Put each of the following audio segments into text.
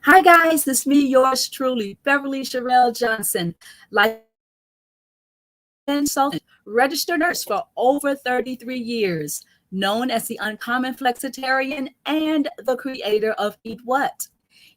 Hi, guys. It's me, yours truly, Beverly Sherelle Johnson, licensed consultant, registered nurse for over 33 years, known as the Uncommon Flexitarian and the creator of Eat What.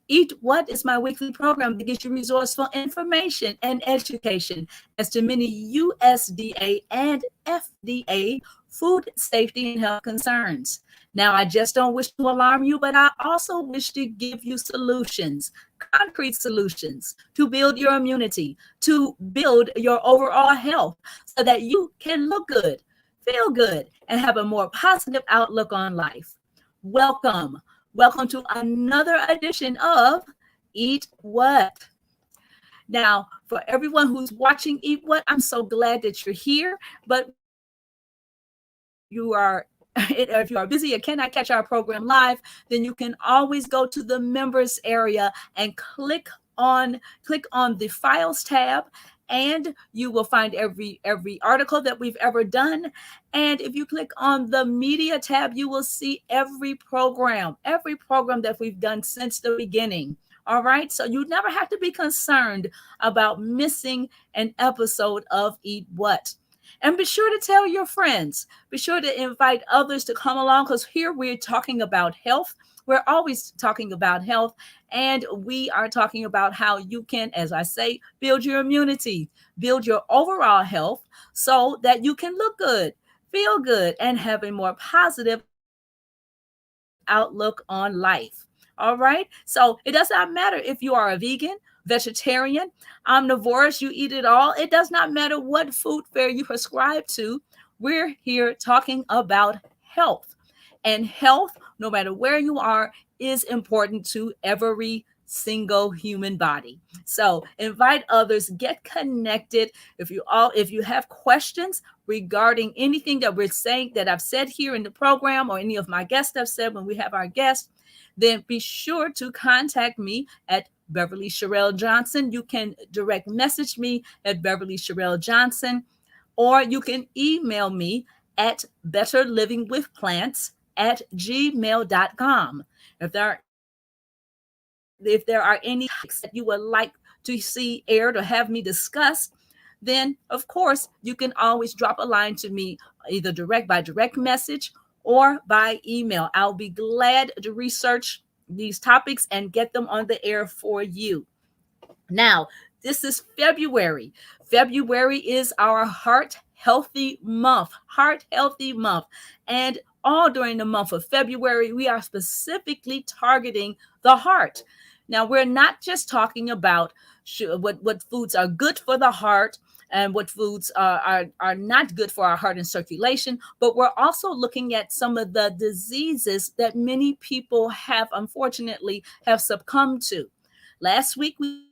Eat What is my weekly program that gives you resourceful information and education as to many USDA and FDA food safety and health concerns. Now, I just don't wish to alarm you, but I also wish to give you solutions, concrete solutions to build your immunity, to build your overall health so that you can look good, feel good, and have a more positive outlook on life. Welcome. Welcome to another edition of Eat What. Now, for everyone who's watching Eat What, I'm so glad that you're here. But you are if you are busy and cannot catch our program live, then you can always go to the members area and click on the files tab, and you will find every article that we've ever done. And if you click on the media tab, you will see every program that we've done since the beginning. All right, so you never have to be concerned about missing an episode of Eat What. And be sure to tell your friends. Be sure to invite others to come along, because here we're talking about health. We're always talking about health, and we are talking about how you can, as I say, build your immunity, build your overall health so that you can look good, feel good, and have a more positive outlook on life. All right. So it does not matter if you are a vegan, vegetarian, omnivorous, you eat it all. It does not matter what food fare you prescribe to. We're here talking about health. And health, no matter where you are, is important to every single human body. So invite others, get connected. If you have questions regarding anything that we're saying, that I've said here in the program, or any of my guests have said when we have our guests, then be sure to contact me at Beverly Sherelle Johnson. You can direct message me at Beverly Sherelle Johnson, or you can email me at betterlivingwithplants@gmail.com. If there are any topics that you would like to see aired or have me discuss, then of course you can always drop a line to me, either direct message or by email. I'll be glad to research these topics and get them on the air for you. Now, this is February. February is our heart healthy month. Heart healthy month. And all during the month of February, we are specifically targeting the heart. Now, we're not just talking about what foods are good for the heart and what foods are not good for our heart and circulation, but we're also looking at some of the diseases that many people unfortunately have succumbed to. Last week, we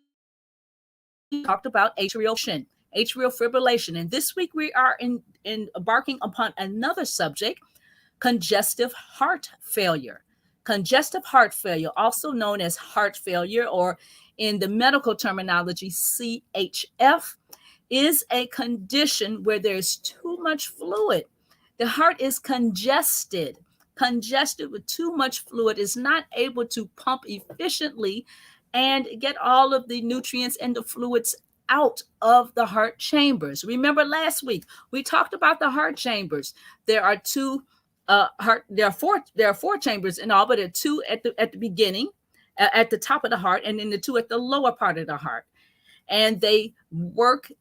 talked about atrial fibrillation. And this week, we are embarking upon another subject: congestive heart failure. Congestive heart failure, also known as heart failure, or in the medical terminology, CHF, is a condition where there's too much fluid. The heart is congested with too much fluid, is not able to pump efficiently and get all of the nutrients and the fluids out of the heart chambers. Remember last week we talked about the heart chambers. There are two heart there are four chambers in all, but there are two at the beginning, at the top of the heart, and then the two at the lower part of the heart, and they work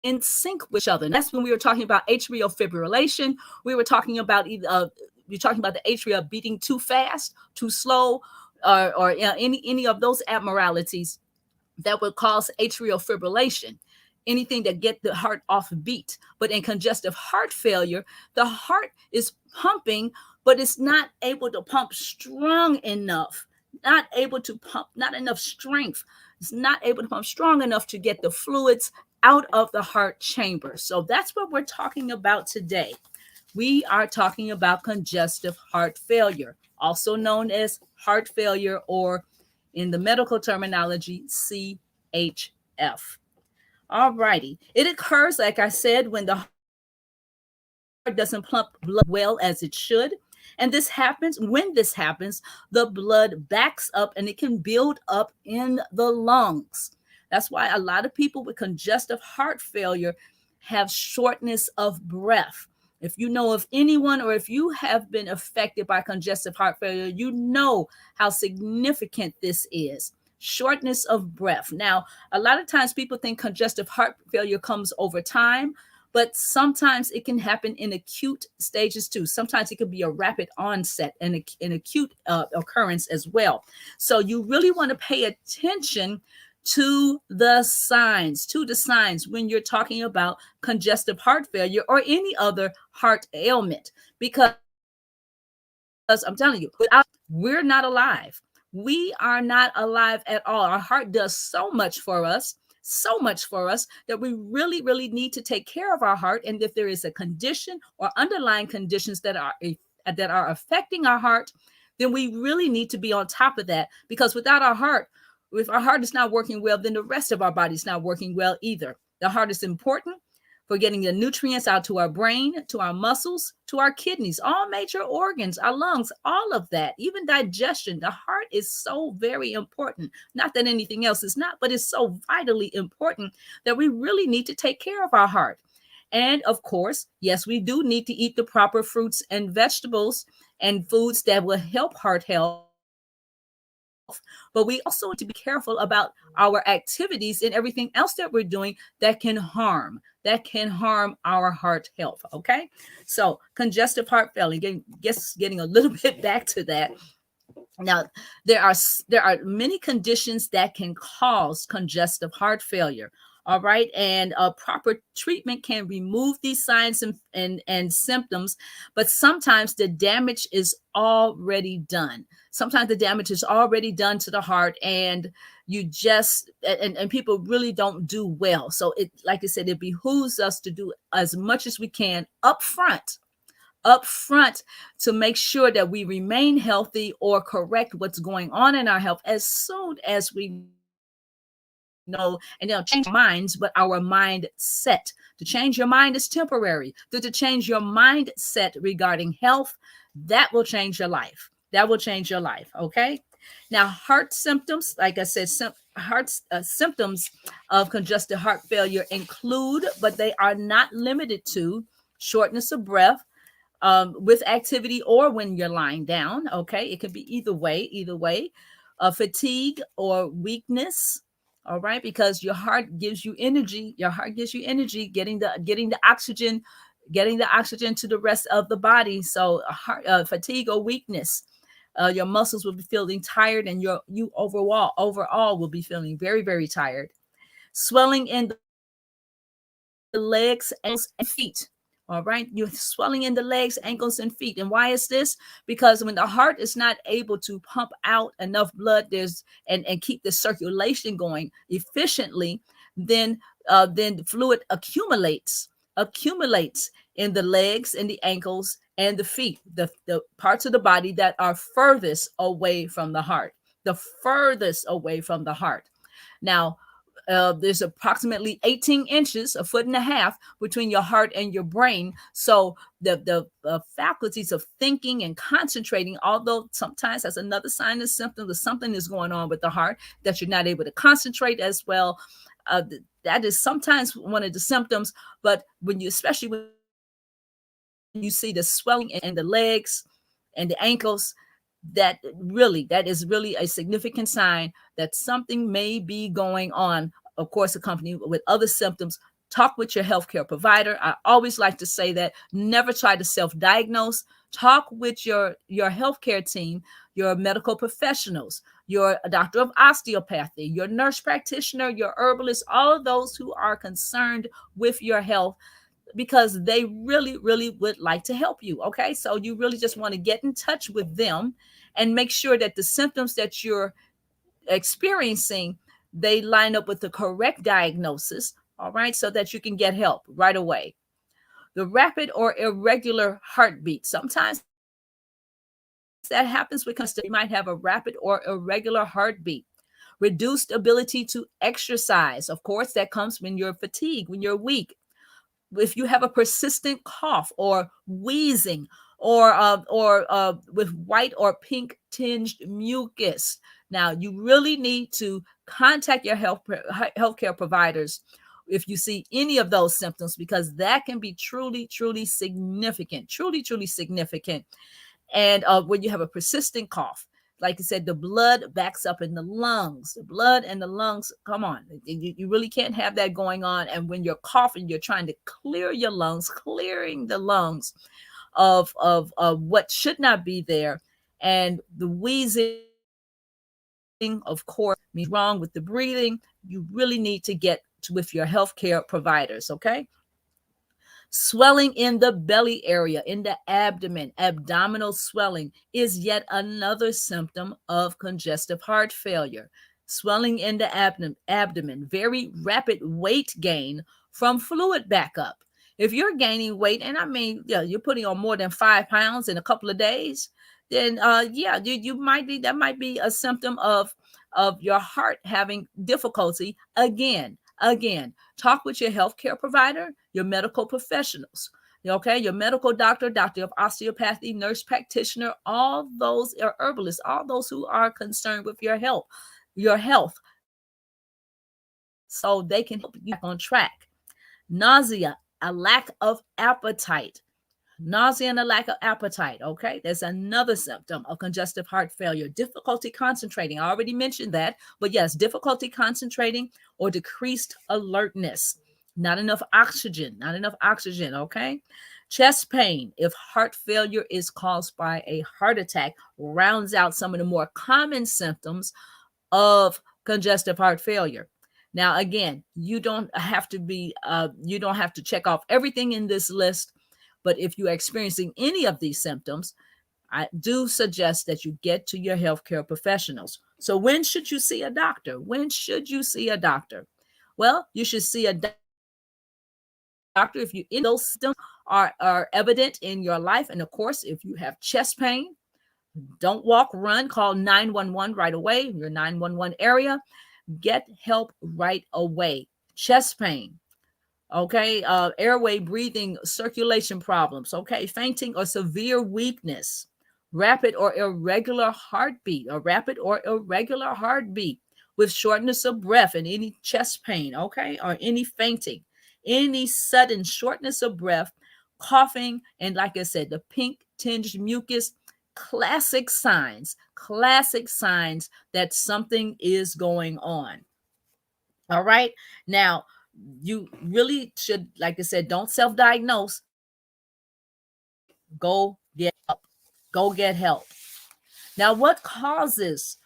in sync with each other. And that's when we were talking about atrial fibrillation. We were talking about you're talking about the atria beating too fast, too slow, or any of those abnormalities that would cause atrial fibrillation, anything that get the heart off beat. But in congestive heart failure, the heart is pumping, but it's not able to pump strong enough, not able to pump, not enough strength. It's not able to pump strong enough to get the fluids out of the heart chamber. So that's what we're talking about today. We are talking about congestive heart failure, also known as heart failure, or in the medical terminology, CHF. All righty. It occurs, like I said, when the heart doesn't pump blood well as it should. And this happens when this happens, the blood backs up and it can build up in the lungs. That's why a lot of people with congestive heart failure have shortness of breath. If you know of anyone, or if you have been affected by congestive heart failure, you know how significant this is. Shortness of breath. Now, a lot of times people think congestive heart failure comes over time, but sometimes it can happen in acute stages too. Sometimes it could be a rapid onset and an acute occurrence as well. So you really want to pay attention to the signs when you're talking about congestive heart failure or any other heart ailment, because I'm telling you, without we're not alive. We are not alive at all. Our heart does so much for us that we really, really need to take care of our heart. And if there is a condition or underlying conditions that are affecting our heart, then we really need to be on top of that, because without our heart, if our heart is not working well, then the rest of our body is not working well either. The heart is important for getting the nutrients out to our brain, to our muscles, to our kidneys, all major organs, our lungs, all of that, even digestion. The heart is so very important. Not that anything else is not, but it's so vitally important that we really need to take care of our heart. And of course, yes, we do need to eat the proper fruits and vegetables and foods that will help heart health. But we also need to be careful about our activities and everything else that we're doing that can harm our heart health. Okay. So congestive heart failure, getting a little bit back to that. Now, there are many conditions that can cause congestive heart failure. All right, and proper treatment can remove these signs and symptoms, but sometimes the damage is already done. Sometimes the damage is already done to the heart, and you just and people really don't do well. So it, like I said, it behooves us to do as much as we can up front to make sure that we remain healthy or correct what's going on in our health as soon as we know. And they'll change our minds, but our mindset. To change your mind is temporary. To change your mindset regarding health, that will change your life. That will change your life. Okay. Now, heart symptoms, like I said, symptoms of congestive heart failure include, but they are not limited to, shortness of breath, with activity or when you're lying down. Okay, it could be either way. Fatigue or weakness. All right, because your heart gives you energy. Your heart gives you energy, getting the oxygen to the rest of the body. So, fatigue or weakness. Your muscles will be feeling tired, and you overall will be feeling very, very tired. Swelling in the legs, ankles, and feet. All right, you're swelling in the legs, ankles, and feet. And why is this? Because when the heart is not able to pump out enough blood, and keep the circulation going efficiently, then the fluid accumulates in the legs and the ankles and the feet, the parts of the body that are furthest away from the heart, the furthest away from the heart. Now, there's approximately 18 inches, a foot and a half, between your heart and your brain. So the faculties of thinking and concentrating, although sometimes that's another sign and symptom that something is going on with the heart, that you're not able to concentrate as well. That is sometimes one of the symptoms. But especially when you see the swelling in the legs and the ankles, that is really a significant sign that something may be going on, of course, accompanied with other symptoms. Talk with your healthcare provider. I always like to say that never try to self-diagnose. Talk with your healthcare team, your medical professionals, your doctor of osteopathy, your nurse practitioner, your herbalist, all of those who are concerned with your health, because they really, really would like to help you. Okay. So you really just want to get in touch with them and make sure that the symptoms that you're experiencing, they line up with the correct diagnosis. All right. So that you can get help right away. The rapid or irregular heartbeat. Sometimes that happens with congestive. You might have a rapid or irregular heartbeat. Reduced ability to exercise. Of course, that comes when you're fatigued, when you're weak. If you have a persistent cough or wheezing with white or pink tinged mucus. Now, you really need to contact your healthcare providers if you see any of those symptoms, because that can be truly, truly significant, truly, truly significant. And when you have a persistent cough, like I said, the blood backs up in the lungs. The blood and the lungs, come on, you really can't have that going on. And when you're coughing, you're trying to clear your lungs, clearing the lungs of what should not be there. And the wheezing, of course, means wrong with the breathing. You really need to get with your healthcare providers, okay? Swelling in the belly area, in the abdomen, abdominal swelling is yet another symptom of congestive heart failure. Swelling in the abdomen, very rapid weight gain from fluid backup. If you're gaining weight, and I mean, yeah, you're putting on more than 5 pounds in a couple of days, then yeah, you might be, that might be a symptom of your heart having difficulty again. Talk with your healthcare provider, your medical professionals, okay, your medical doctor, doctor of osteopathy, nurse practitioner, all those are herbalists, all those who are concerned with your health, so they can help you back on track. Nausea, a lack of appetite. Nausea and a lack of appetite. Okay, there's another symptom of congestive heart failure. Difficulty concentrating. I already mentioned that, but yes, difficulty concentrating or decreased alertness. Not enough oxygen. Not enough oxygen. Okay. Chest pain, if heart failure is caused by a heart attack, rounds out some of the more common symptoms of congestive heart failure. Now, again, you don't have to check off everything in this list, but if you're experiencing any of these symptoms, I do suggest that you get to your healthcare professionals. So when should you see a doctor? When should you see a doctor? Well, you should see a doctor if you in those symptoms are evident in your life. And of course, if you have chest pain, don't walk, run, call 911 right away, your 911 area. Get help right away. Chest pain, okay, airway, breathing, circulation problems, okay, fainting or severe weakness, rapid or irregular heartbeat, with shortness of breath and any chest pain, okay, or any fainting, any sudden shortness of breath, coughing, and like I said, the pink tinged mucus. Classic signs that something is going on. All right. Now, you really should, like I said, don't self-diagnose. Go get help. Go get help. Now what causes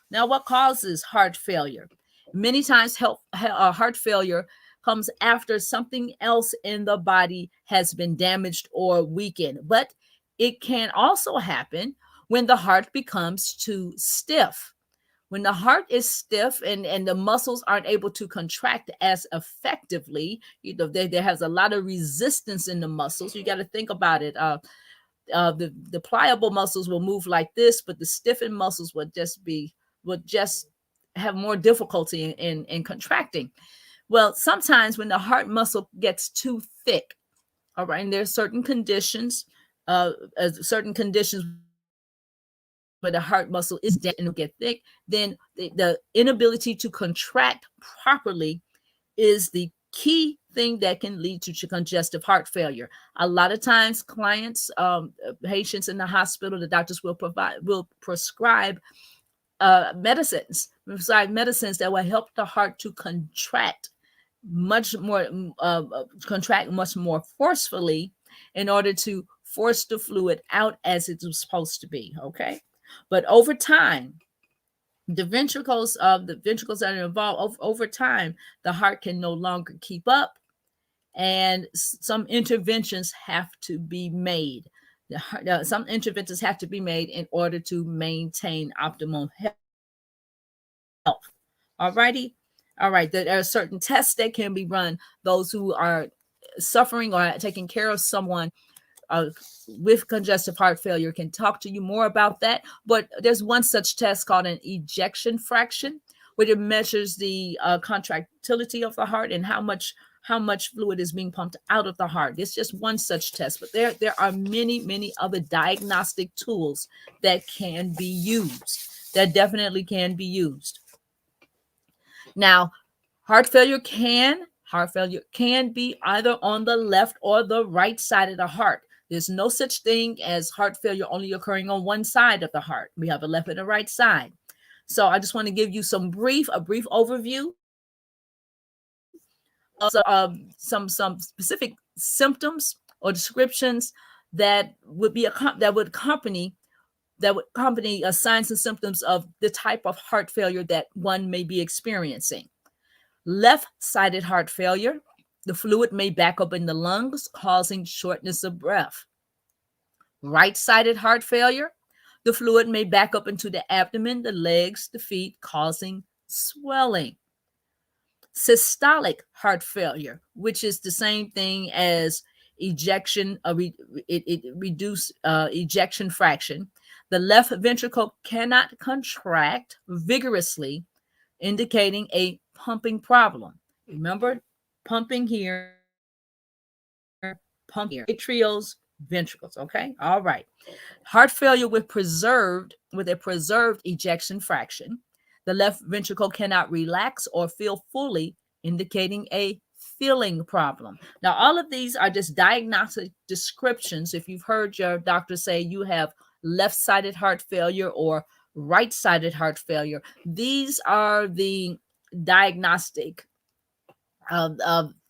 heart failure? Many times heart failure comes after something else in the body has been damaged or weakened, but it can also happen when the heart becomes too stiff. When the heart is stiff and the muscles aren't able to contract as effectively, there has a lot of resistance in the muscles. You got to think about it. The pliable muscles will move like this, but the stiffened muscles would just have more difficulty in contracting. Well, sometimes when the heart muscle gets too thick, all right, and there's certain conditions where the heart muscle is dead and it'll get thick, then the inability to contract properly is the key thing that can lead to congestive heart failure. A lot of times, clients, patients in the hospital, the doctors will prescribe medicines that will help the heart to much more contract much more forcefully in order to force the fluid out as it was supposed to be. Okay, but over time, the ventricles that are involved, over time, the heart can no longer keep up, and some interventions have to be made. Some interventions have to be made in order to maintain optimal health. All righty. All right. There are certain tests that can be run. Those who are suffering or taking care of someone uh, with congestive heart failure can talk to you more about that. But there's one such test called an ejection fraction, where it measures the contractility of the heart and how much fluid is being pumped out of the heart. It's just one such test, but there are many other diagnostic tools that can be used, that definitely can be used. Now, heart failure can be either on the left or the right side of the heart. There's no such thing as heart failure only occurring on one side of the heart. We have a left and a right side. So I just want to give you a brief overview of some specific symptoms or descriptions that would be that would accompany signs and symptoms of the type of heart failure that one may be experiencing. Left-sided heart failure, the fluid may back up in the lungs, causing shortness of breath. Right-sided heart failure, the fluid may back up into the abdomen, the legs, the feet, causing swelling. Systolic heart failure, which is the same thing as ejection, it reduce ejection fraction. The left ventricle cannot contract vigorously, indicating a pumping problem. Remember, pumping here, pumping here, atrials, ventricles. Okay, all right. Heart failure with a preserved ejection fraction. The left ventricle cannot relax or fill fully, indicating a filling problem. Now, all of these are just diagnostic descriptions. If you've heard your doctor say you have left-sided heart failure or right-sided heart failure, these are the diagnostic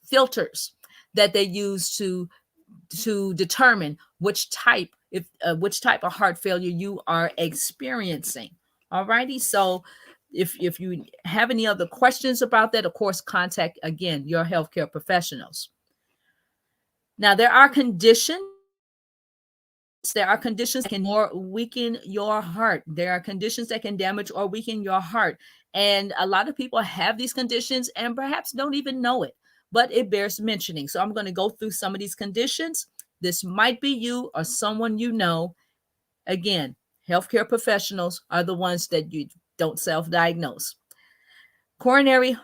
filters that they use to determine which type of heart failure you are experiencing. All righty. So if you have any other questions about that, of course, contact again your healthcare professionals. Now, there are conditions that can more weaken your heart. There are conditions that can damage or weaken your heart. And a lot of people have these conditions and perhaps don't even know it, but it bears mentioning. So I'm going to go through some of these conditions. This might be you or someone you know. Again, healthcare professionals are the ones that you don't self-diagnose. Coronary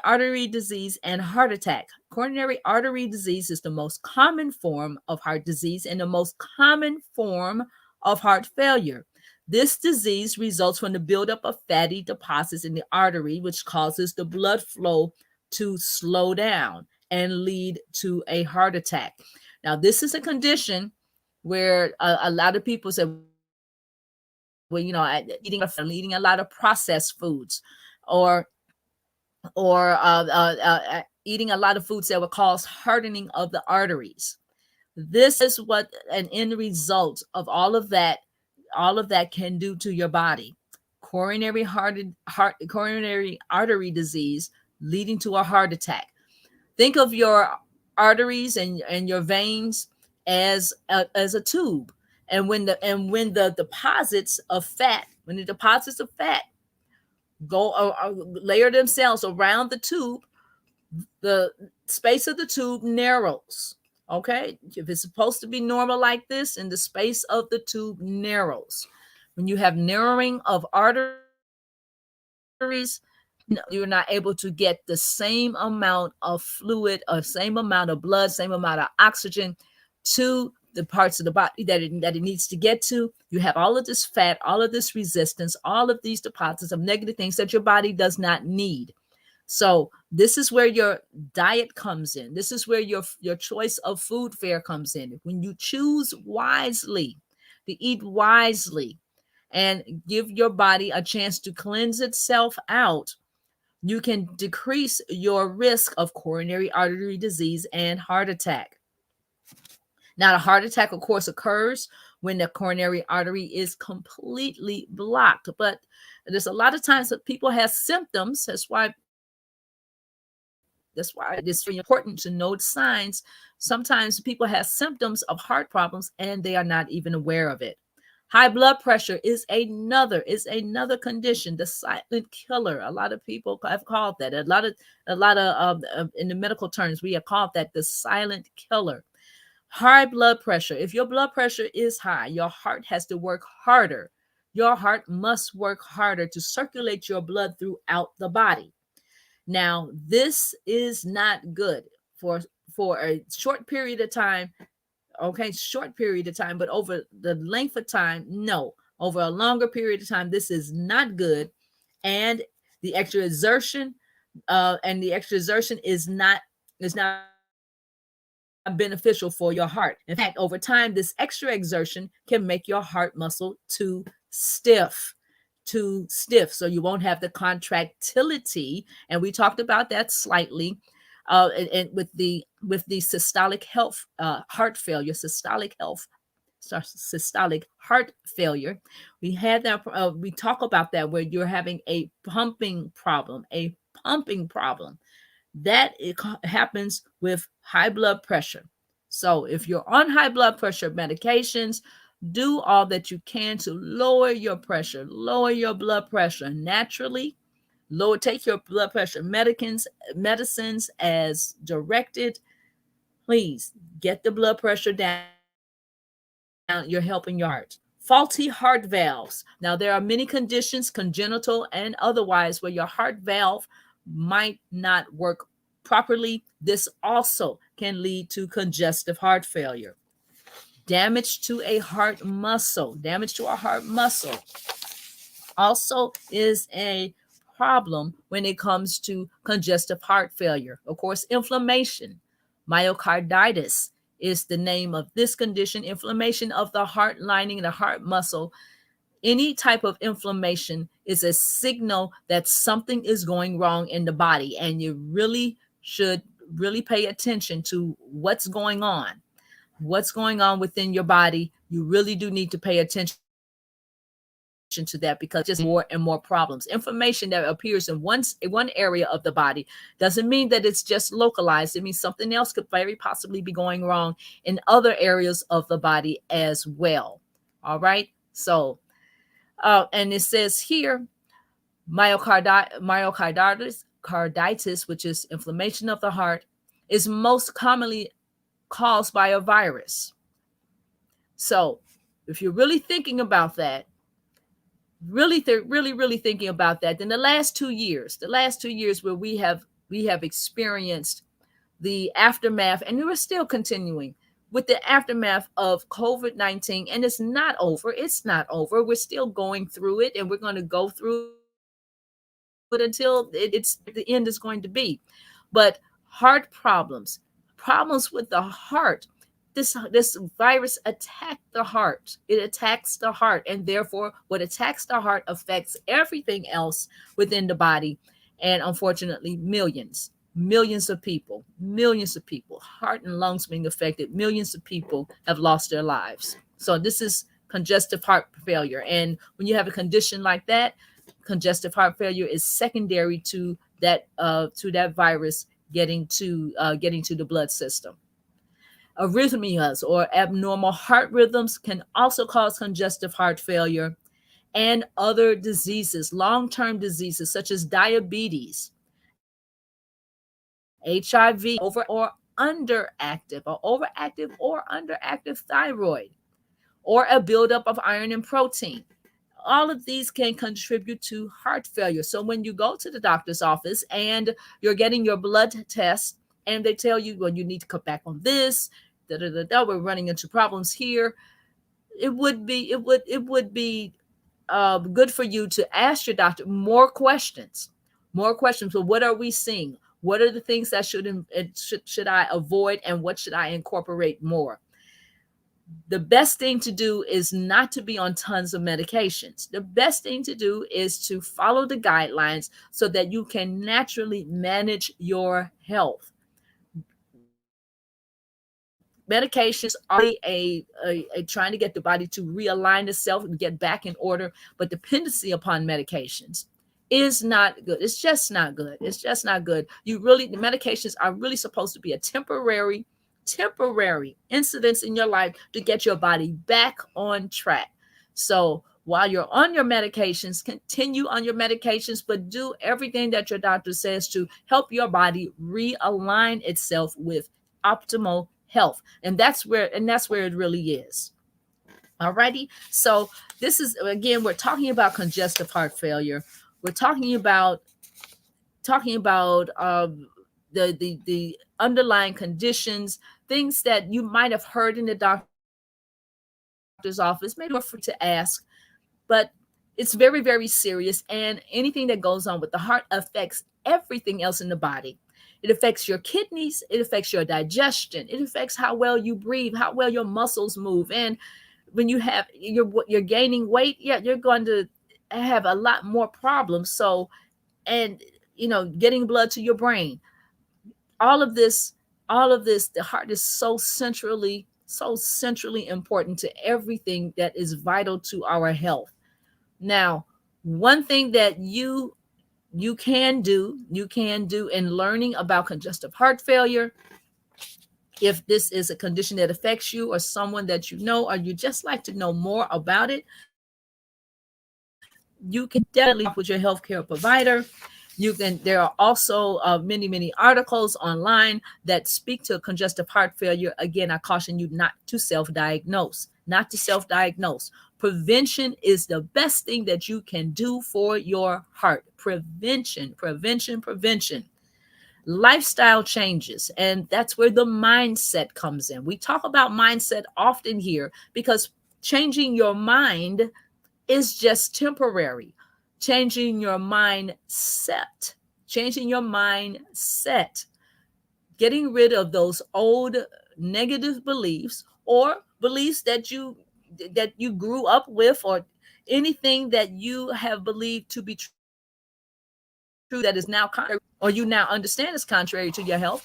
artery disease and heart attack. Coronary artery disease is the most common form of heart disease and the most common form of heart failure. This disease results from the buildup of fatty deposits in the artery, which causes the blood flow to slow down and lead to a heart attack. Now, this is a condition where a lot of people say, well, eating a lot of processed foods, or eating a lot of foods that would cause hardening of the arteries. This is what an end result of all of that can do to your body. Coronary artery disease leading to a heart attack. Think of your arteries and your veins as a tube. And when the deposits of fat go layer themselves around the tube, the space of the tube narrows. Okay, if it's supposed to be normal like this, and the space of the tube narrows. When you have narrowing of arteries, you're not able to get the same amount of fluid, or same amount of blood, same amount of oxygen to the parts of the body that it needs to get to. You have all of this fat, all of this resistance, all of these deposits of negative things that your body does not need. So this is where your diet comes in. This is where your choice of food fare comes in. When you choose wisely, to eat wisely, and give your body a chance to cleanse itself out, you can decrease your risk of coronary artery disease and heart attack. Now, the heart attack, of course, occurs when the coronary artery is completely blocked. But there's a lot of times that people have symptoms. That's why it is very important to know the signs. Sometimes people have symptoms of heart problems and they are not even aware of it. High blood pressure is another condition, the silent killer. A lot of people have called that. A lot of in the medical terms, we have called that the silent killer. High blood pressure. If your blood pressure is high, your heart has to work harder. Your heart must work harder to circulate your blood throughout the body. Now, this is not good for a short period of time. Okay, short period of time, but over the length of time, no. Over a longer period of time, this is not good. And the extra exertion, is not beneficial for your heart. In fact, over time, this extra exertion can make your heart muscle too stiff, so you won't have the contractility. And we talked about that slightly, and with the systolic health, heart failure, systolic heart failure. We had that. We talk about that where you're having a pumping problem, that happens with high blood pressure. So if you're on high blood pressure medications, do all that you can to lower your pressure, lower your blood pressure naturally. Take your blood pressure medicines as directed. Please get the blood pressure down. You're helping your heart. Faulty heart valves. Now, there are many conditions, congenital and otherwise, where your heart valve might not work properly. This also can lead to congestive heart failure. Damage to a heart muscle also is a problem when it comes to congestive heart failure. Of course, inflammation. Myocarditis is the name of this condition. Inflammation of the heart lining, the heart muscle. Any type of inflammation is a signal that something is going wrong in the body, and you really should really pay attention to what's going on within your body. You really do need to pay attention to that, because it's just more and more problems. Inflammation that appears in one area of the body doesn't mean that it's just localized. It means something else could very possibly be going wrong in other areas of the body as well. All right. So, and it says here, myocarditis, which is inflammation of the heart, is most commonly caused by a virus. So, if you're really thinking about that, really thinking about that, then the last 2 years where we have experienced the aftermath, and we're still continuing with the aftermath of COVID-19, and it's not over. It's not over. We're still going through it, and we're going to go through it until the end is going to be. But heart problems with the heart, this virus attacked the heart. It attacks the heart, and therefore what attacks the heart affects everything else within the body. And unfortunately, millions of people, heart and lungs being affected, millions of people have lost their lives. So this is congestive heart failure. And when you have a condition like that, congestive heart failure is secondary to that virus getting to the blood system. Arrhythmias or abnormal heart rhythms can also cause congestive heart failure, and other diseases, long-term diseases such as diabetes, HIV, overactive or underactive thyroid, or a buildup of iron and protein. All of these can contribute to heart failure. So when you go to the doctor's office and you're getting your blood test, and they tell you, well, you need to cut back on this, we're running into problems here. It would be good for you to ask your doctor more questions. So what are we seeing? What are the things that should I avoid, and what should I incorporate more? The best thing to do is not to be on tons of medications. The best thing to do is to follow the guidelines so that you can naturally manage your health. Medications are a trying to get the body to realign itself and get back in order, but dependency upon medications is not good. It's just not good. The medications are really supposed to be a temporary incidents in your life to get your body back on track. So while you're on your medications, continue on your medications, but do everything that your doctor says to help your body realign itself with optimal health. And that's where it really is. Alrighty. So this is, again, we're talking about congestive heart failure. We're talking about talking about the underlying conditions, things that you might have heard in the doctor's office. Maybe you're afraid to ask, but it's very, very serious. And anything that goes on with the heart affects everything else in the body. It affects your kidneys, it affects your digestion, it affects how well you breathe, how well your muscles move. And when you're gaining weight, yeah, you're going to have a lot more problems. So, and getting blood to your brain, all of this, the heart is so centrally important to everything that is vital to our health. Now, one thing that you can do in learning about congestive heart failure, if this is a condition that affects you or someone that you know, or you just like to know more about it, you can definitely talk with your healthcare provider. There are also many articles online that speak to congestive heart failure. Again, I caution you not to self-diagnose. Prevention is the best thing that you can do for your heart. Prevention. Lifestyle changes, and that's where the mindset comes in. We talk about mindset often here because changing your mind is just temporary. Changing your mindset, getting rid of those old negative beliefs, or beliefs that you grew up with, or anything that you have believed to be true that is now contrary, or you now understand is contrary to your health.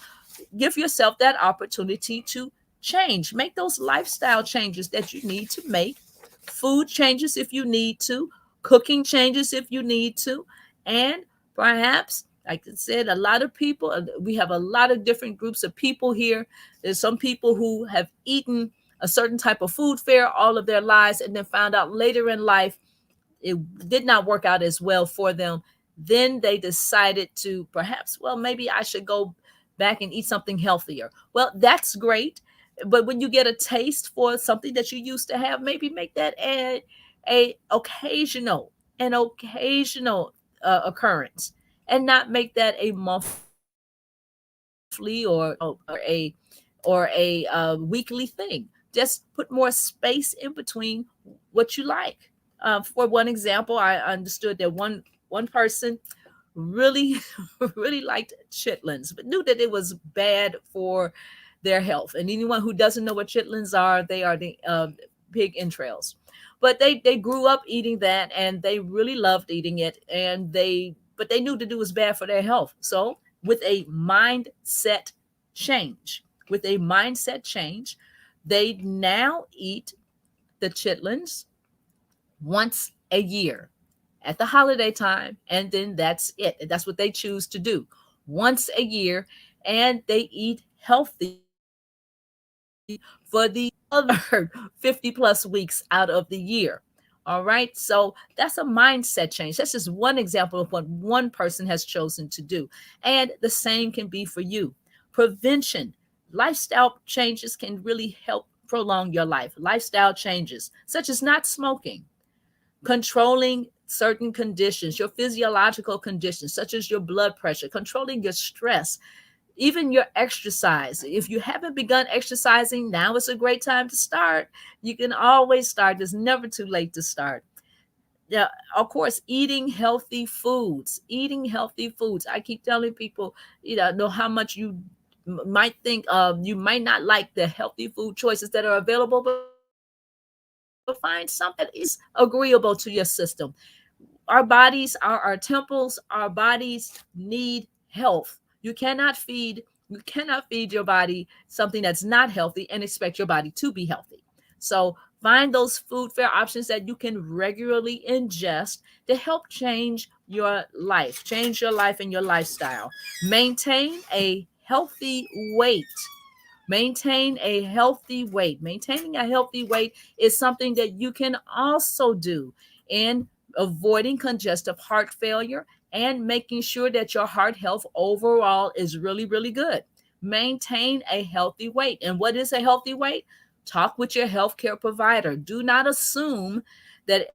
Give yourself that opportunity to change. Make those lifestyle changes that you need to make. Food changes if you need to, cooking changes if you need to, and perhaps, like I said, a lot of people, we have a lot of different groups of people here. There's some people who have eaten a certain type of food fare all of their lives and then found out later in life it did not work out as well for them. Then they decided to, perhaps, well, maybe I should go back and eat something healthier. Well, that's great. But when you get a taste for something that you used to have, maybe make that a occasional occurrence, and not make that a monthly or a weekly thing. Just put more space in between what you like. For one example, I understood that one person really really liked chitlins, but knew that it was bad for their health. And anyone who doesn't know what chitlins are, they are the pig entrails. But they grew up eating that, and they really loved eating it, and they knew that it was bad for their health. So with a mindset change, they now eat the chitlins once a year at the holiday time, and then that's it. That's what they choose to do once a year, and they eat healthy for the other 50 plus weeks out of the year. All right, so that's a mindset change. That's just one example of what one person has chosen to do, and the same can be for you. Prevention, lifestyle changes can really help prolong your life. Lifestyle changes such as not smoking, controlling certain conditions, your physiological conditions, such as your blood pressure, controlling your stress, even your exercise. If you haven't begun exercising, now is a great time to start. You can always start, it's never too late to start. Yeah, of course, eating healthy foods. I keep telling people, know how much you might think you might not like the healthy food choices that are available, but find something that is agreeable to your system. Our bodies are our temples. Our bodies need health. You cannot feed your body something that's not healthy and expect your body to be healthy. So find those food fare options that you can regularly ingest to help change your life and your lifestyle. Maintain a healthy weight. Maintaining a healthy weight is something that you can also do in avoiding congestive heart failure and making sure that your heart health overall is really, really good. Maintain a healthy weight. And what is a healthy weight? Talk with your healthcare provider. Do not assume that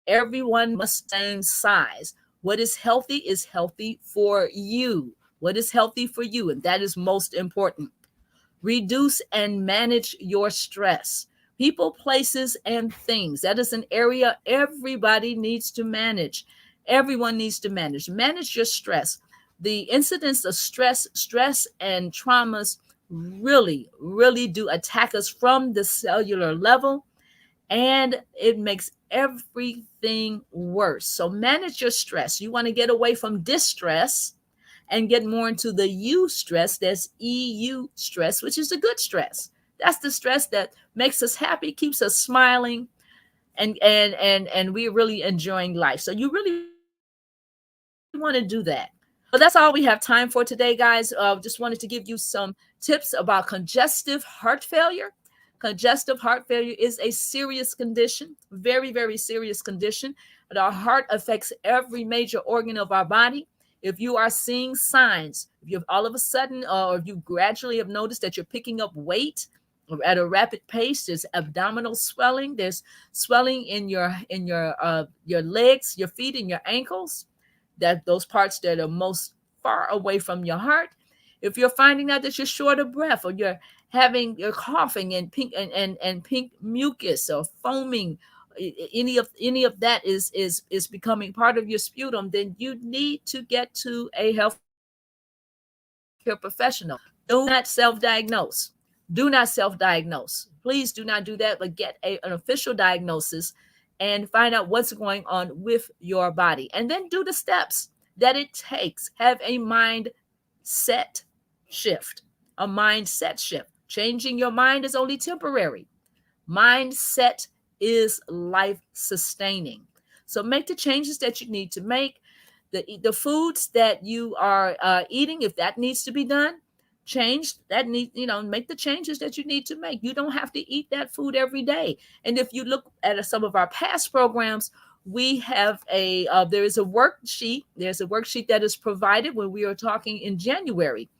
everyone must be the same size. What is healthy for you. What is healthy for you? And that is most important. Reduce and manage your stress. People, places, and things. That is an area everybody needs to manage. Everyone needs to manage. Manage your stress. The incidence of stress and traumas really do attack us from the cellular level, and it makes everything worse. So manage your stress. You want to get away from distress and get more into the U stress. There's EU stress, which is the good stress. That's the stress that makes us happy, keeps us smiling, and we're really enjoying life. So you really want to do that. So that's all we have time for today, guys. Just wanted to give you some tips about congestive heart failure. Congestive heart failure is a serious condition, very serious condition. But our heart affects every major organ of our body. If you are seeing signs, if you've all of a sudden, or if you gradually have noticed that you're picking up weight at a rapid pace, there's abdominal swelling, there's swelling in your legs, your feet, and your ankles, that those parts that are most far away from your heart. If you're finding out that you're short of breath, or you're coughing and pink mucus or foaming, any of that is becoming part of your sputum, then you need to get to a healthcare professional. Do not self-diagnose. Do not self-diagnose. Please do not do that, but get an official diagnosis and find out what's going on with your body. And then do the steps that it takes. Have a mindset shift. A mindset shift. Changing your mind is only temporary. Mindset is life sustaining. So make the changes that you need to make. The foods that you are eating, if that needs to be done, change that make the changes that you need to make. You don't have to eat that food every day. And if you look at some of our past programs, we have there is a worksheet. There's a worksheet that is provided when we are talking in January.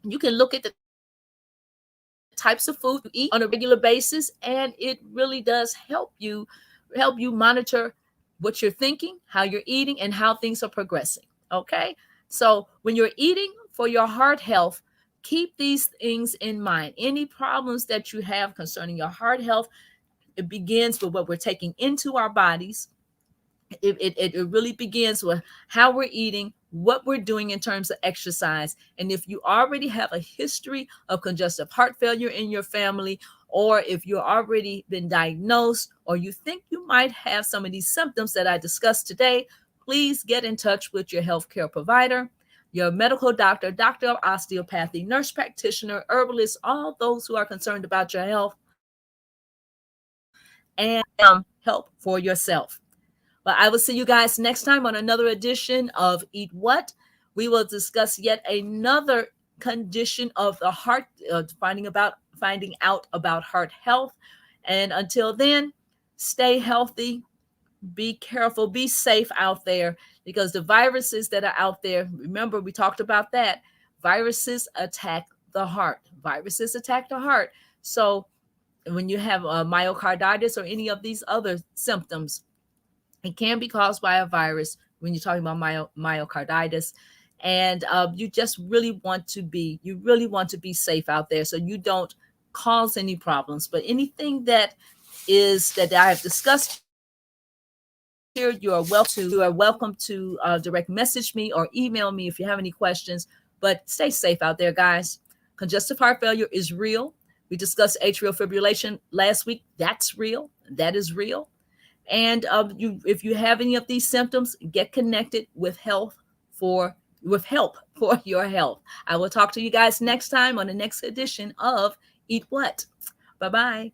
You can look at the types of food you eat on a regular basis, and it really does help you monitor what you're thinking, how you're eating, and how things are progressing. Okay? So when you're eating for your heart health, keep these things in mind. Any problems that you have concerning your heart health, it begins with what we're taking into our bodies. It really begins with how we're eating, what we're doing in terms of exercise. And if you already have a history of congestive heart failure in your family, or if you've already been diagnosed, or you think you might have some of these symptoms that I discussed today, please get in touch with your healthcare provider, your medical doctor, doctor of osteopathy, nurse practitioner, herbalist, all those who are concerned about your health, and help for yourself. But I will see you guys next time on another edition of Eat What. We will discuss yet another condition of the heart, finding out about heart health. And until then, stay healthy, be careful, be safe out there, because the viruses that are out there, remember we talked about that. Viruses attack the heart. Viruses attack the heart. So when you have myocarditis or any of these other symptoms, it can be caused by a virus when you're talking about myocarditis. And you really want to be safe out there, so you don't cause any problems. But anything that I have discussed here, you are welcome to direct message me or email me if you have any questions. But stay safe out there, guys. Congestive heart failure is real. We discussed atrial fibrillation last week. That's real. That is real. And if you have any of these symptoms, get connected with help for your health. I will talk to you guys next time on the next edition of Eat What. Bye bye.